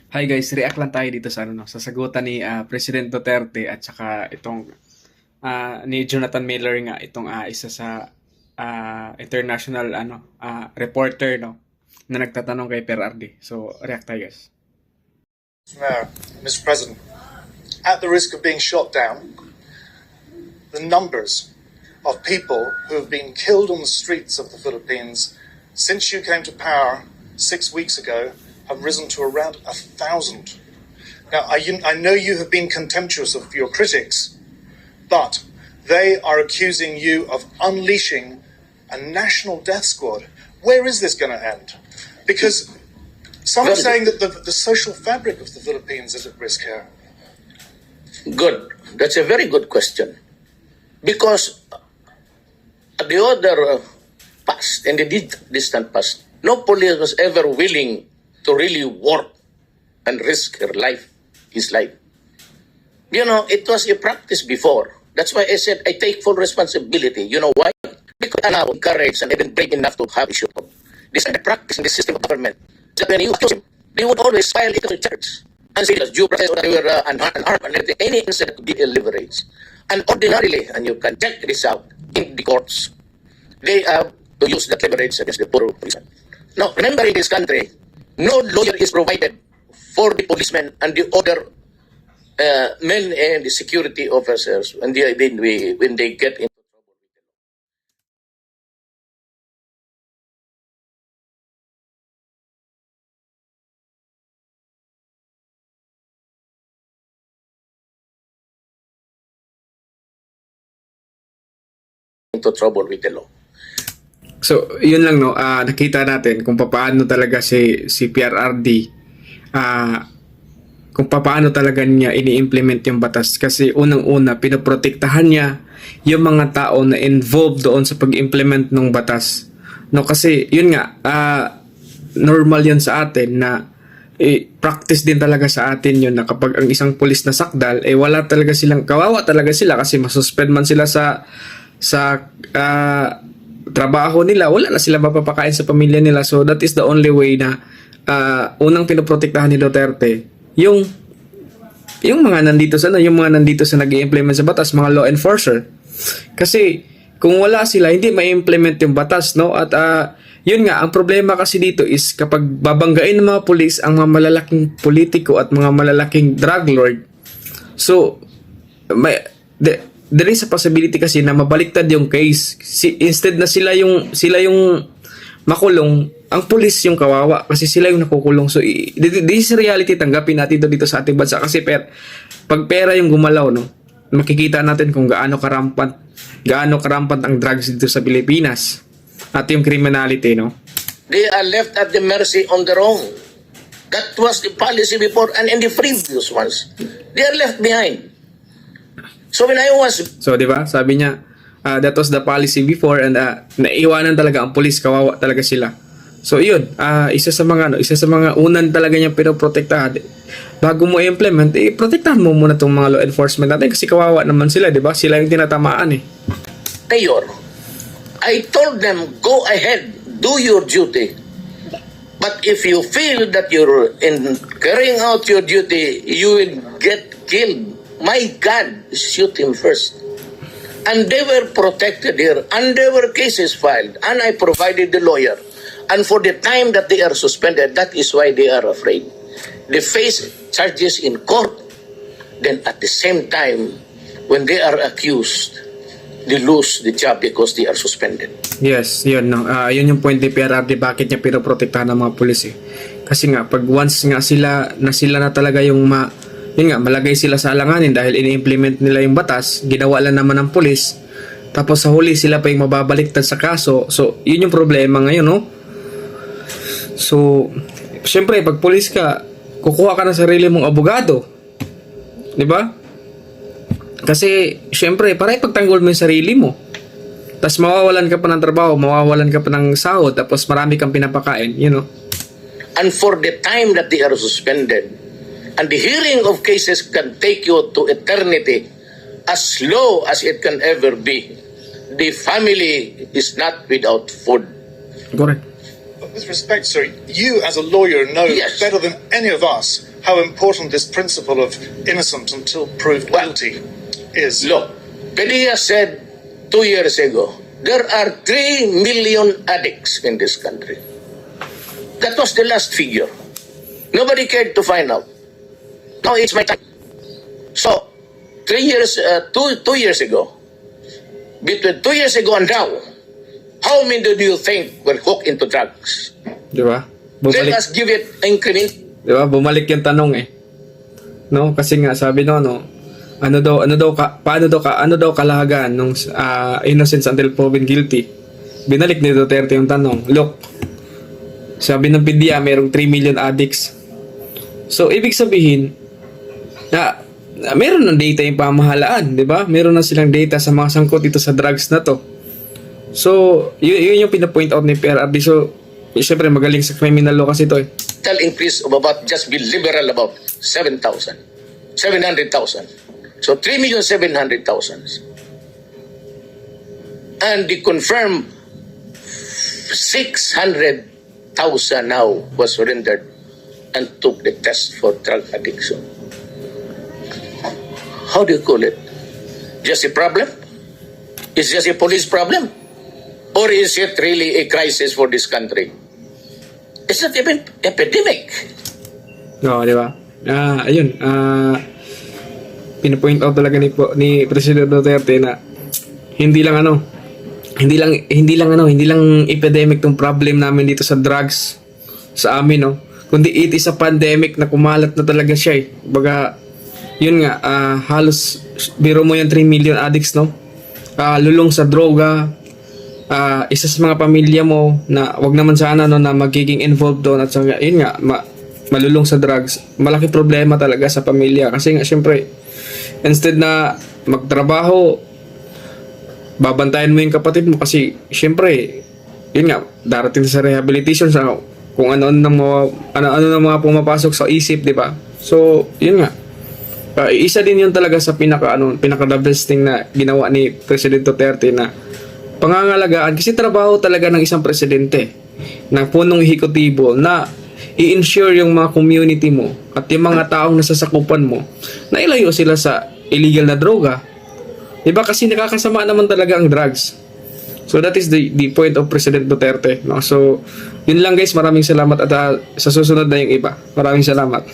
Hi guys, react lang tayo dito sa sa sagutan ni President Duterte at saka itong ni Jonathan Miller nga itong isa sa international reporter na nagtatanong kay PRRD. So, react tayo guys. Mr. President, at the risk of being shot down, the numbers of people who have been killed on the streets of the Philippines since you came to power 6 weeks ago have risen to around 1,000. Now, I know you have been contemptuous of your critics, but they are accusing you of unleashing a national death squad. Where is this going to end? Because some are saying that the social fabric of the Philippines is at risk here. Good. That's a very good question. Because the other past, in the distant past, no police was ever willing to really work and risk his life. You know, it was a practice before. That's why I said I take full responsibility. You know why? Because I now courage and even brave enough to have a shoot. This is the practice in the system of government. So when you accuse him, they would always file it to the church and say that due process or they were unarmed and everything. Any incident could be leveraged. And ordinarily, and you can check this out in the courts, they have to use that leverage against the poor policeman. Now, remember in this country, no lawyer is provided for the policemen and the other men and the security officers when they get into trouble with the law. So, yun lang nakita natin kung paano talaga si PRRD kung paano talaga niya ini-implement yung batas kasi unang-una pinoprotektahan niya yung mga tao na involved doon sa pag-implement ng batas. No, kasi yun nga normal yun sa atin na practice din talaga sa atin yun na kapag ang isang pulis na sakdal wala talaga silang kawawa talaga sila kasi masuspend man sila sa trabaho nila, wala na sila mapapakain sa pamilya nila. So that is the only way na unang pinoprotektahan ni Duterte yung mga nandito sa nag-i-implement sa batas, mga law enforcer. Kasi kung wala sila, hindi ma-implement yung batas, no? At yun nga, ang problema kasi dito is kapag babanggain ng mga pulis ang mga malalaking politiko at mga malalaking drug lord, so there is a possibility kasi na mabaliktad yung case. Instead na sila yung makulong, ang pulis yung kawawa kasi sila yung nakukulong. So this is reality, tanggapin natin dito sa ating bansa kasi pag pera yung gumalaw, no, makikita natin kung gaano karampant ang drugs dito sa Pilipinas at yung criminality, no. They are left at the mercy on their own. That was the policy before and in the previous ones. They are left behind. So when I was... So, di ba? Sabi niya, that was the policy before and naiwanan talaga ang pulis, kawawa talaga sila. So, yun. Isa sa mga unan talaga niya pinoprotektahan. Bago mo i-implement, protektahan mo muna itong mga law enforcement natin kasi kawawa naman sila, di ba? Sila yung tinatamaan eh. Mayor, I told them, go ahead, do your duty. But if you feel that you're in carrying out your duty, you will get killed. My God, shoot him first. And they were protected here, and there were cases filed, and I provided the lawyer. And for the time that they are suspended, that is why they are afraid. They face charges in court. Then at the same time, when they are accused, they lose the job because they are suspended. Yes, yun. No. Yun yung point ni PRRD, bakit niya pinoprotektahan ng mga pulis eh. Kasi nga, pag once nga sila na talaga yung yun nga, malagay sila sa alanganin dahil ini-implement nila yung batas, ginawa lang naman ng pulis, tapos sa huli sila pa yung mababaliktad sa kaso. So, yun yung problema ngayon, no? So, syempre, pag pulis ka, kukuha ka ng sarili mong abogado. Di ba? Kasi, syempre, para ipagtanggol mo yung sarili mo. Tapos mawawalan ka pa ng trabaho, mawawalan ka pa ng sahod, tapos marami kang pinapakain, you know? And for the time that they are suspended, and the hearing of cases can take you to eternity, as low as it can ever be. The family is not without food. Correct. But with respect, sir, you as a lawyer know Yes. better than any of us how important this principle of innocent until proved Well, guilty is. Look, Padilla said 2 years ago, there are 3 million addicts in this country. That was the last figure. Nobody cared to find out. Now it's my time. So, 2 years ago, between 2 years ago and now, how many do you think were hooked into drugs? Di ba? Let Bumalik, us give it increment. di ba? Bumalik yung tanong eh. No, kasi nga sabi no, ano daw kalahagan nung innocence until proven guilty. Binalik ni Duterte yung tanong. Look, sabi ng PDEA mayroong 3 million addicts. So ibig sabihin na meron ng data yung pamahalaan, di ba? Meron na silang data sa mga sangkot dito sa drugs na to. So, yun yung pinapoint out ni PRRD. So, syempre magaling sa criminal law kasi ito eh. Total increase of about, just be liberal about 700,000. So 3,700,000. And the confirmed 600,000 now was surrendered and took the test for drug addiction. How do you call it? Just a problem? Is just a police problem? Or is it really a crisis for this country? It's not even epidemic. Oo, di ba? Ayun, pinapoint out talaga ni President Duterte na hindi lang epidemic tong problem namin dito sa drugs sa amin, no? Kundi it is a pandemic na kumalat na talaga siya eh. Baga, yun nga, halos biro mo yung 3 million addicts, no? Lulong sa droga, isa sa mga pamilya mo na wag naman sana no, na magiging involved doon at saka yun nga malulong sa drugs. Malaki problema talaga sa pamilya kasi nga syempre instead na magtrabaho babantayan mo yung kapatid mo kasi syempre yun nga darating sa rehabilitation sa kung ano ng mga pumapasok sa isip, di ba? So yun nga isa din yun talaga sa pinaka the best thing na ginawa ni President Duterte na pangangalagaan kasi trabaho talaga ng isang presidente ng punong ehekutibo na i-ensure yung mga community mo at yung mga taong nasasakupan mo na ilayo sila sa illegal na droga. Diba? Kasi nakakasama naman talaga ang drugs. So that is the point of President Duterte. No? So yun lang guys, maraming salamat at sa susunod na yung iba. Maraming salamat.